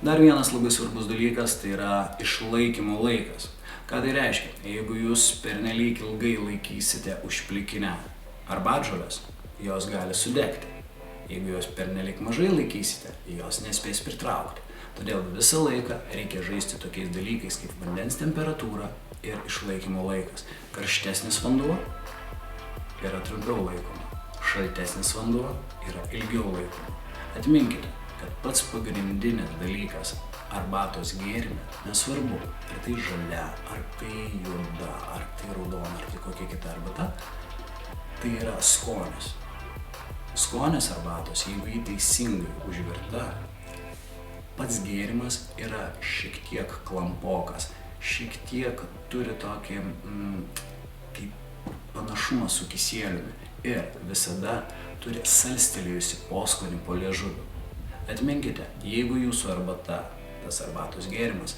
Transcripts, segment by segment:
Dar vienas labai svarbus dalykas tai yra išlaikymo laikas. Ką tai reiškia? Jeigu jūs pernelyg ilgai laikysite užplikinę arbatžoles, jos gali sudegti. Jeigu jos pernelyg mažai laikysite, jos nespės pritraukti. Todėl visą laiką reikia žaisti tokiais dalykais kaip vandens temperatūra ir išlaikymo laikas. Karštesnis vanduo yra trumpiau laikoma, šaltesnis vanduo yra ilgiau laikoma. Atminkite, kad pats pagrindinis dalykas arbatos gėrime, nesvarbu, ar tai žalia, ar tai juoda, ar tai raudona, ar tai kokia kita arbata, tai yra skonis. Skonis arbatos, jeigu jį teisingai užvirta, pats gėrimas yra šiek tiek klampokas, šiek tiek turi tokį kaip panašumą su kisieliumi ir visada turi salstelėjusi poskonį po liežuviu. Atminkite, jeigu jūsų arbata, tas arbatos gėrimas,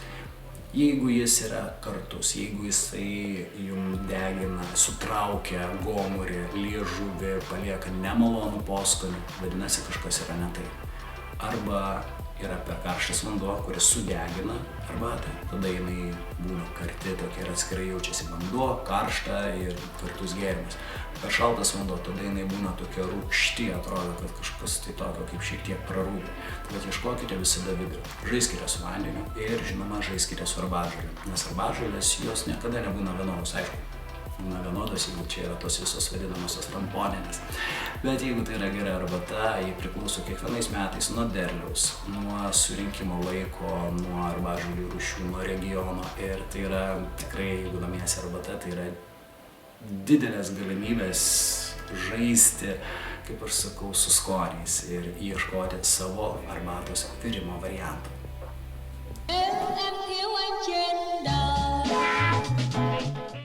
jeigu jis yra kartus, jeigu jisai jums degina, sutraukia gomurį, liežuvį, palieka nemalonų poskonį, vadinasi kažkas yra ne taip. Arba yra per karštas vanduo, kuris sudegina arbatą, tada jinai būna karti, tokia ir atskirai jaučiasi vanduo, karšta ir kartus gėrimas. Per šaltas vanduo, tada jinai būna tokia rūgšti, atrodo, kad kažkas tai tokio kaip šiek tiek prarūgė. Bet ieškokite visada vidurio. Žaiskite su vandeniu ir, žinoma, žaiskite su arbatžolėm. Nes arbatžolės jos niekada nebūna vienodos, aišku. Būna vienodos, jeigu čia yra tos visos vadinamosios ramponinės. Bet jeigu tai yra gera arbata, ji priklauso kiekvienais metais nuo derliaus, nuo surinkimo laiko, nuo arbatžolių rūšių, nuo regiono. Ir tai yra tikrai, jeigu domiesi arbata, tai yra didelės galimybės žaisti, kaip aš sakau, su skoniais ir ieškoti savo arbatos virimo variantų.